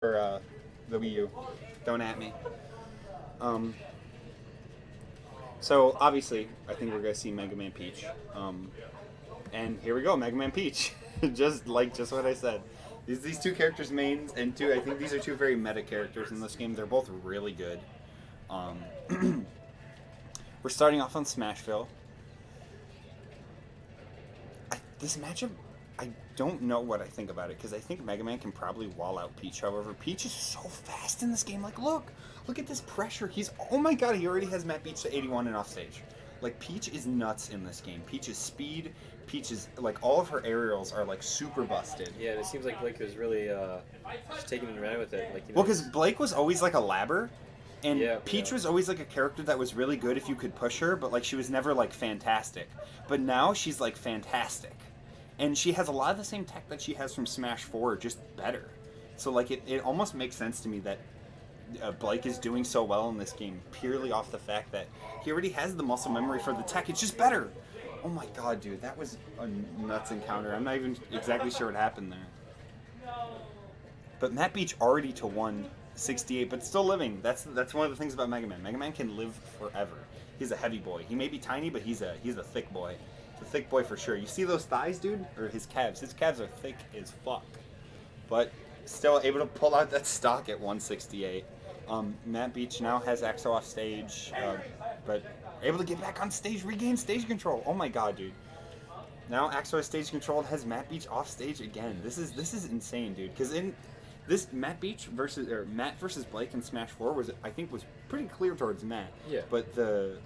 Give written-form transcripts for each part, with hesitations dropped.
for the Wii U. Don't at me. Um, so obviously, I think we're gonna see Mega Man Peach. And here we go, Mega Man Peach. just what I said. These two characters mains and two. I think these are two very meta characters in this game. They're both really good. We're starting off on Smashville. This matchup, I don't know what I think about it because I think Mega Man can probably wall out Peach. However, Peach is so fast in this game. Like, look at this pressure. Oh my god, he already has Matt Peach to 81 and offstage. Like, Peach is nuts in this game. Peach's speed, Peach's, like, all of her aerials are, like, super busted. Yeah, and it seems like Blake was really just taking it around with it. Like, well, because Blake was always, like, a labber, and Peach was always, like, a character that was really good if you could push her, but, like, she was never, like, fantastic. But now she's, like, fantastic. And she has a lot of the same tech that she has from Smash 4, just better. So, like, it almost makes sense to me that Blake is doing so well in this game purely off the fact that he already has the muscle memory for the tech. It's just better. Oh my god, dude, that was a nuts encounter. I'm not even exactly sure what happened there. But Matt Beach already to 168, but still living. That's one of the things about Mega Man. Mega Man can live forever. He's a heavy boy. He may be tiny, but he's a thick boy. He's a thick boy for sure. You see those thighs, dude? Or his calves. His calves are thick as fuck. But still able to pull out that stock at 168. Matt Beach now has Axo off stage, but able to get back on stage, regain stage control. Oh my god, dude! Now Axo is stage controlled, has Matt Beach off stage again. This is insane, dude. Because in this Matt versus Blake in Smash 4 was pretty clear towards Matt. Yeah. But the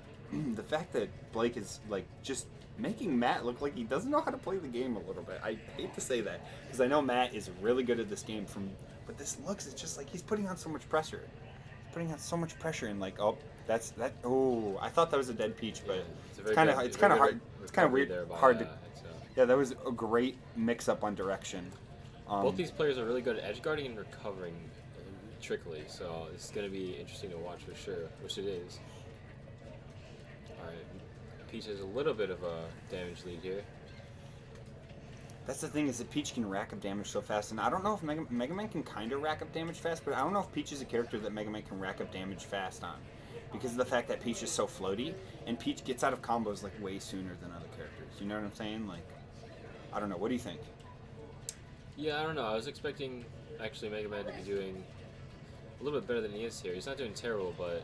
fact that Blake is like just making Matt look like he doesn't know how to play the game a little bit. I hate to say that because I know Matt is really good at this game. But this looks, it's just like he's putting on so much pressure. Putting on so much pressure and like, oh, that's that. Oh, I thought that was a dead Peach, but it's kind of hard. It's kind of weird. Hard to. Yeah, that was a great mix-up on direction. Both these players are really good at edge guarding and recovering trickily, so it's going to be interesting to watch for sure, which it is. All right, Peach has a little bit of a damage lead here. That's the thing, is that Peach can rack up damage so fast, and I don't know if Mega Man can kind of rack up damage fast, but I don't know if Peach is a character that Mega Man can rack up damage fast on, because of the fact that Peach is so floaty, and Peach gets out of combos like way sooner than other characters. You know what I'm saying? Like, I don't know. What do you think? Yeah, I don't know. I was expecting actually Mega Man to be doing a little bit better than he is here. He's not doing terrible, but.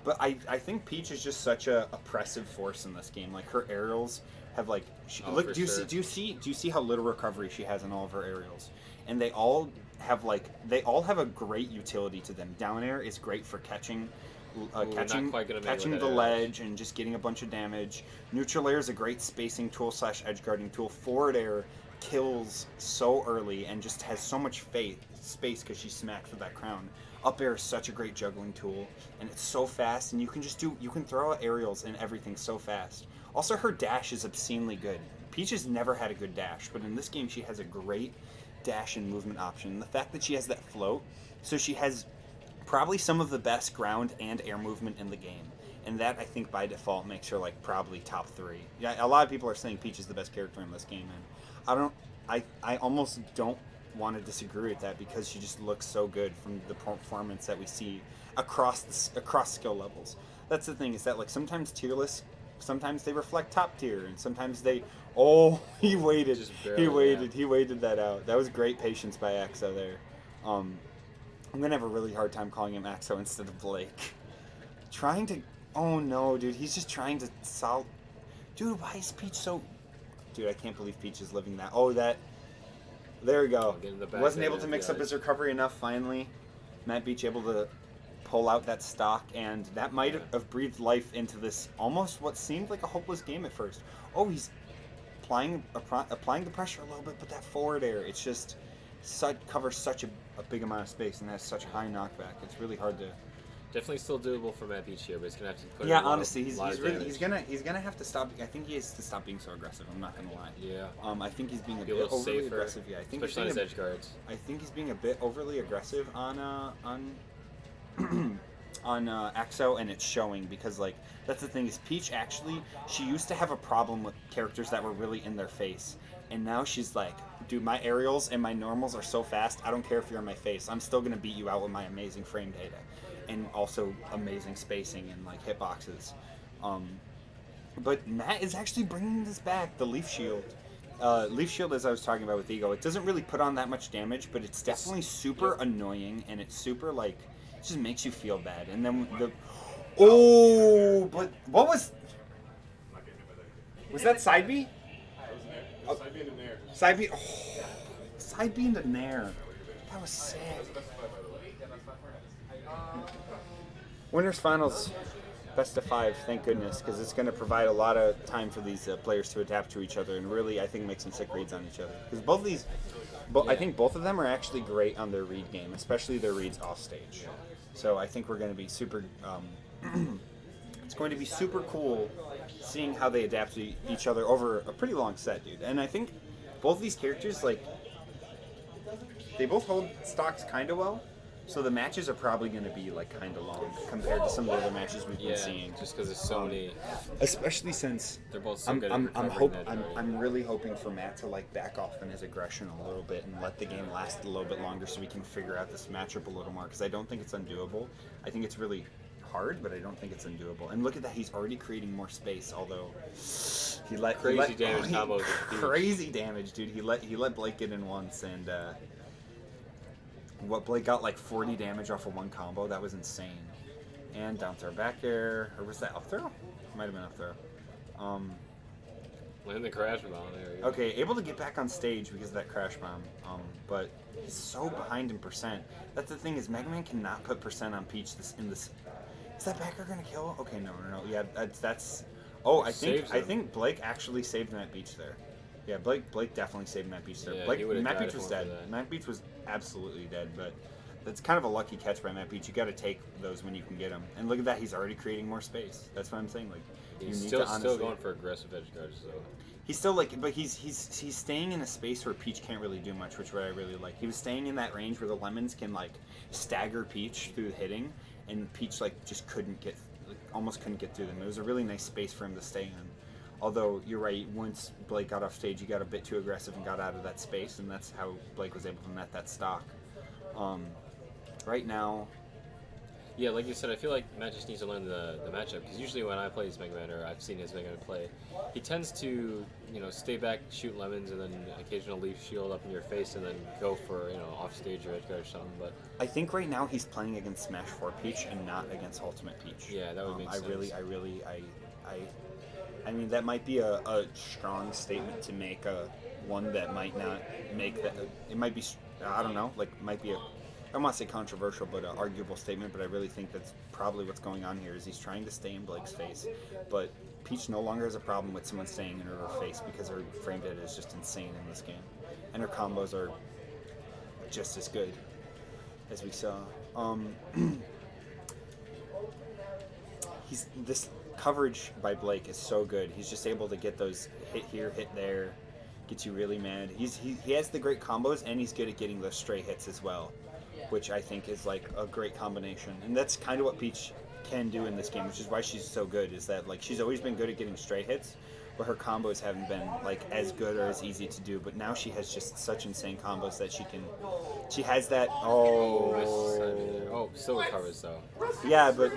But I think Peach is just such a oppressive force in this game. Like, her aerials have like look. Do you see how little recovery she has in all of her aerials? And they all have a great utility to them. Down air is great for catching the ledge and just getting a bunch of damage. Neutral air is a great spacing tool / edge guarding tool. Forward air kills so early and just has so much space because she smacks with that crown. Up air is such a great juggling tool, and it's so fast, and you can throw out aerials and everything so fast. Also, her dash is obscenely good. Peach has never had a good dash, but in this game she has a great dash and movement option. The fact that she has that float, so she has probably some of the best ground and air movement in the game. And that, I think, by default makes her like probably top 3. Yeah, a lot of people are saying Peach is the best character in this game, and I almost don't want to disagree with that because she just looks so good from the performance that we see across skill levels. That's the thing, is that like sometimes tier lists, sometimes they reflect top tier, and sometimes they. Oh, he waited that out. That was great patience by Axo there. I'm gonna have a really hard time calling him Axo instead of Blake. Trying to. Oh no, dude, he's just trying to solve. Dude, why is Peach so? Dude, I can't believe Peach is living that. Oh, that. There we go. Wasn't able to mix up his recovery enough, finally. Matt Beach able to pull out that stock, and that might have breathed life into this almost what seemed like a hopeless game at first. Oh, he's applying the pressure a little bit, but that forward air, it's just covers such a big amount of space and has such high knockback. It's really hard to. Definitely still doable for Matt Beach here, but he's gonna have to put. Yeah, honestly, he's gonna have to stop. I think he has to stop being so aggressive. I'm not gonna lie. Yeah. I think he's being a bit overly safer, aggressive. Yeah, I think especially on his edge guards. I think he's being a bit overly aggressive on Axo, and it's showing because like that's the thing is Peach actually she used to have a problem with characters that were really in their face, And now she's like, dude, my aerials and my normals are so fast, I don't care if you're on my face. I'm still going to beat you out with my amazing frame data. And also amazing spacing and, like, hitboxes. But Matt is actually bringing this back, the Leaf Shield. Leaf Shield, as I was talking about with Ego, it doesn't really put on that much damage, but it's definitely super annoying, and it's super, like, it just makes you feel bad. And then but what was... Was that side B? Side B into Nair. Side B... Oh, side B into Nair. That was sick. Winners Finals, best of 5, thank goodness, because it's going to provide a lot of time for these players to adapt to each other and really, I think, make some sick reads on each other. Because both of these, I think both of them are actually great on their read game, especially their reads off stage. So I think we're going to be super. It's going to be super cool seeing how they adapt to each other over a pretty long set, dude. And I think both these characters, like, they both hold stocks kind of well. So the matches are probably going to be, like, kind of long compared to some of the other matches we've been seeing. Just because there's so many. Especially since they're both so good at I'm really hoping for Matt to, like, back off in his aggression a little bit and let the game last a little bit longer so we can figure out this matchup a little more, because I don't think it's undoable. I think it's really hard, but I don't think it's undoable. And look at that, he's already creating more space, although crazy damage combos. Crazy damage, dude. He let Blake get in once, and what Blake got like 40 damage off of one combo. That was insane. And down throw back air, or was that up throw? Might have been up throw. Land the crash bomb. There you go. Okay, able to get back on stage because of that crash bomb. But he's so behind in percent. That's the thing, is Mega Man cannot put percent on Peach in this. Is that backer gonna kill? Okay, no. Yeah, that's. Oh, I think Blake actually saved Matt Beach there. Yeah, Blake definitely saved Matt Beach there. Yeah, Matt Beach was dead. Matt Beach was absolutely dead, but that's kind of a lucky catch by Matt Beach. You got to take those when you can get them. And look at that, he's already creating more space. That's what I'm saying. Like, he's still going for aggressive edge guards though. He's still like, but he's staying in a space where Peach can't really do much, which I really like. He was staying in that range where the lemons can like stagger Peach through the hitting, and Peach like just almost couldn't get through them. It was a really nice space for him to stay in. Although, you're right, once Blake got off stage, he got a bit too aggressive and got out of that space, and that's how Blake was able to net that stock. Right now... Yeah, like you said, I feel like Matt just needs to learn the matchup, because usually when I play his Mega Man, or I've seen his Mega Man play, he tends to, stay back, shoot lemons, and then occasional leaf shield up in your face, and then go for, off stage or edge guard or something, but... I think right now he's playing against Smash 4 Peach and not against Ultimate Peach. Yeah, that would make sense. I mean, that might be a strong statement to make, one that might not make that. It might be, I don't know, like, might be I don't want to say controversial, but an arguable statement, but I really think that's probably what's going on here, is he's trying to stay in Blake's face. But Peach no longer has a problem with someone staying in her face because her frame data is just insane in this game. And her combos are just as good, as we saw. This coverage by Blake is so good. He's just able to get those hit here, hit there, gets you really mad. He has the great combos, and he's good at getting those stray hits as well, which I think is like a great combination. And that's kind of what Peach can do in this game, which is why she's so good, is that like she's always been good at getting stray hits, but her combos haven't been like as good or as easy to do. But now she has just such insane combos that she has that. Still recovers though. Yeah, but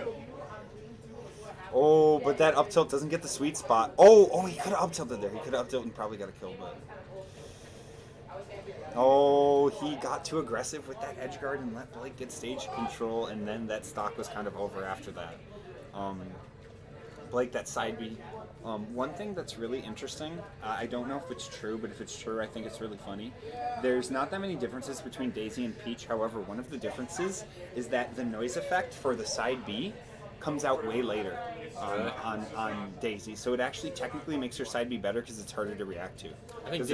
but that up tilt doesn't get the sweet spot. He could have up tilted there. He could have up tilted and probably got a kill, but he got too aggressive with that edge guard and let Blake get stage control, and then that stock was kind of over after that. Blake, that side B. One thing that's really interesting, I don't know if it's true, but if it's true, I think it's really funny. There's not that many differences between Daisy and Peach. However, one of the differences is that the noise effect for the side B comes out way later on Daisy. So it actually technically makes her side B better because it's harder to react to. I think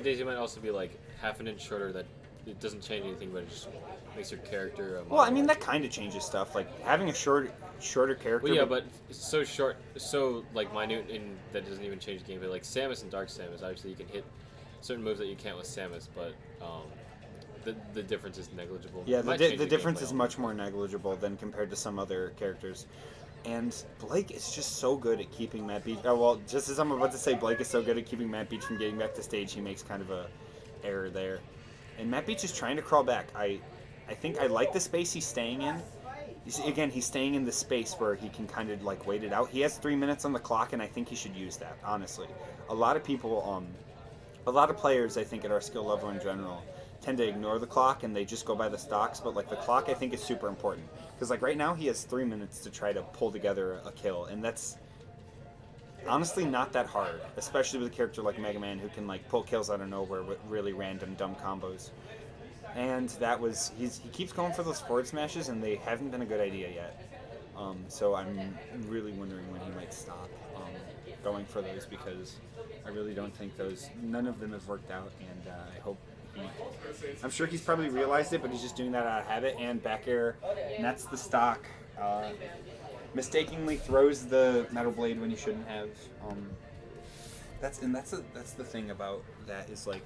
Daisy might also be like half an inch shorter, that it doesn't change anything, but it just makes her character... Well, I mean, that kind of changes stuff. Like, having a shorter character... Well, yeah, but it's so short, so, like, minute, and that doesn't even change the gameplay. Like, Samus and Dark Samus, obviously you can hit certain moves that you can't with Samus, but the difference is negligible. Yeah, the difference is much more negligible than compared to some other characters. And Blake is just so good at keeping Matt Beach. Oh, well, just as I'm about to say, Blake is so good at keeping Matt Beach from getting back to stage, he makes kind of a error there. And Matt Beach is trying to crawl back. I think I like the space he's staying in. Again, he's staying in the space where he can kind of like wait it out. He has 3 minutes on the clock, and I think he should use that, honestly. A lot of people, a lot of players, I think, at our skill level in general, tend to ignore the clock and they just go by the stocks, but like the clock I think is super important because like right now he has 3 minutes to try to pull together a kill, and that's honestly not that hard, especially with a character like Mega Man who can like pull kills out of nowhere with really random dumb combos. And that was he keeps going for those forward smashes and they haven't been a good idea yet. So I'm really wondering when he might stop going for those because I really don't think none of them have worked out, and I hope I'm sure he's probably realized it, but he's just doing that out of habit. And back air nets the stock. Mistakenly throws the metal blade when he shouldn't have. That's the thing about that is like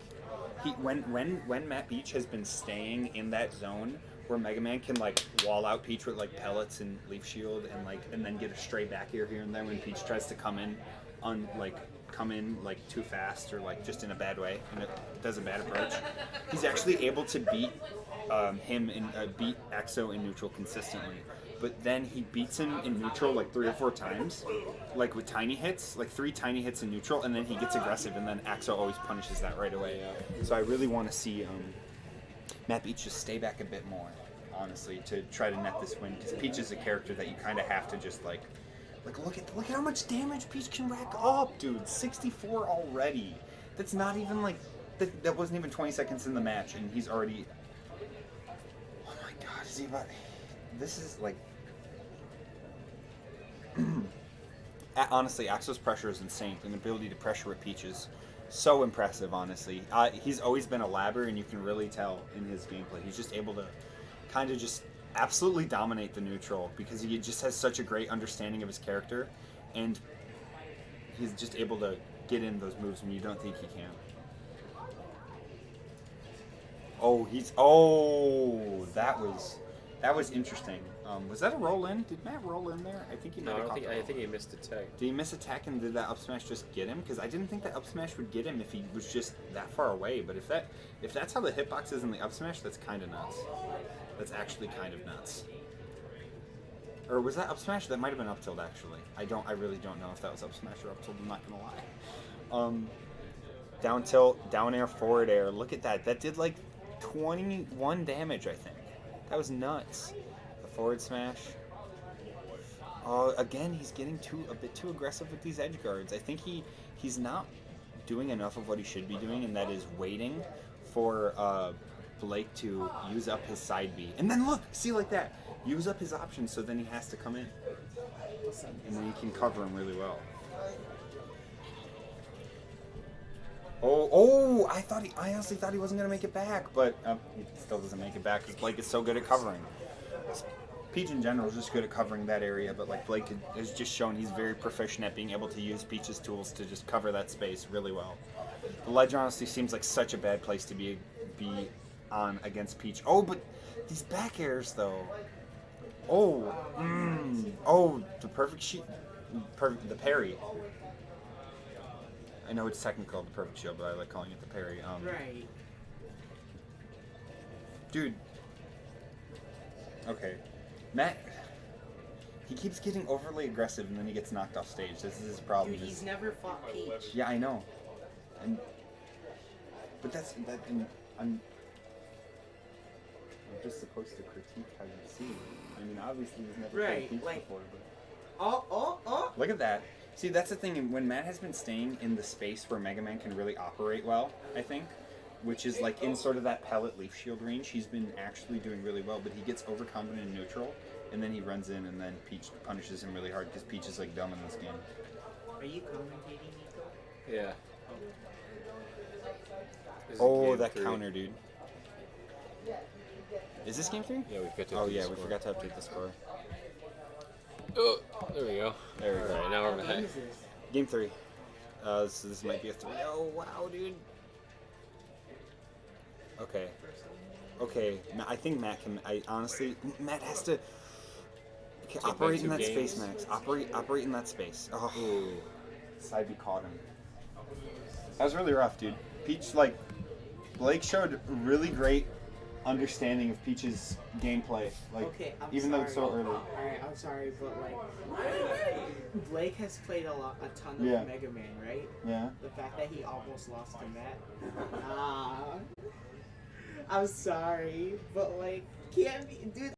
when Matt Beach has been staying in that zone where Mega Man can like wall out Peach with like pellets and leaf shield and then get a stray back air here and there when Peach tries to come in too fast or like just in a bad way and it does a bad approach. He's actually able to beat beat Exo in neutral consistently, but then he beats him in neutral like 3 or 4 times, like with tiny hits, like 3 tiny hits in neutral, and then he gets aggressive, and then Exo always punishes that right away. So I really want to see Matt Beach just stay back a bit more, honestly, to try to net this win, because Peach is a character that you kind of have to just like look at how much damage Peach can rack up, dude. 64 already. That's not even like that wasn't even 20 seconds in the match, and he's already. Oh my God, is he about? This is like. Honestly, Axel's pressure is insane, and the ability to pressure with Peach is so impressive, honestly. He's always been a labber, and you can really tell in his gameplay. He's just able to kind of just absolutely dominate the neutral because he just has such a great understanding of his character, and he's just able to get in those moves when you don't think he can. That was interesting. Was that a roll in? Did Matt roll in there? I think he might have caught I think he missed a tech. Did he miss a tech, and did that up smash just get him? Because I didn't think that up smash would get him if he was just that far away. But if that's how the hitbox is in the up smash, that's kind of nuts. That's actually kind of nuts. Or was that up smash? That might have been up tilt actually. I really don't know if that was up smash or up tilt. I'm not gonna lie. Down tilt, down air, forward air. Look at that. That did like 21 damage, I think. That was nuts. The forward smash. Again, he's getting a bit too aggressive with these edge guards. I think he's not doing enough of what he should be doing, and that is waiting for Blake to use up his side B. And then look, see like that. Use up his options so then he has to come in. And then you can cover him really well. I honestly thought he wasn't going to make it back, but he still doesn't make it back because Blake is so good at covering. Peach in general is just good at covering that area, but like Blake has just shown he's very proficient at being able to use Peach's tools to just cover that space really well. The ledge honestly seems like such a bad place to be on against Peach. Oh, but these back airs though. The the parry. I know it's technically called the perfect shield, but I like calling it the parry. Right. Dude. Okay. Matt, he keeps getting overly aggressive and then he gets knocked off stage. This is his problem. Dude, he's never fought Peach. Yeah, I know. But I'm just supposed to critique how you see. I mean, obviously he's never played Peach before, but... Look at that. See, that's the thing. When Matt has been staying in the space where Mega Man can really operate well, I think, which is like in sort of that pellet leaf shield range, he's been actually doing really well, but he gets overcomboed in neutral, and then he runs in, and then Peach punishes him really hard because Peach is like dumb in this game. Are you commentating, Nico? Yeah. That 3. Counter, dude. Is this game 3? Yeah, we forgot to update the score. We forgot to update the score. Oh, there we go. There we go. Alright, now we're back. Game 3. So this might be a 3. Oh, wow, dude. Okay. I think Matt can... Matt has to... Operate in two that space, games. Max. Operate in that space. Oh, Ooh. side B caught him. That was really rough, dude. Peach, like, Blake showed really great understanding of Peach's gameplay. Like, Okay, I'm even though it's so sorry. early. Alright, I'm sorry, but like, Blake has played a ton of Yeah. Mega Man, right? Yeah. The fact that he almost lost to Matt. I'm sorry, but like, can't be, dude.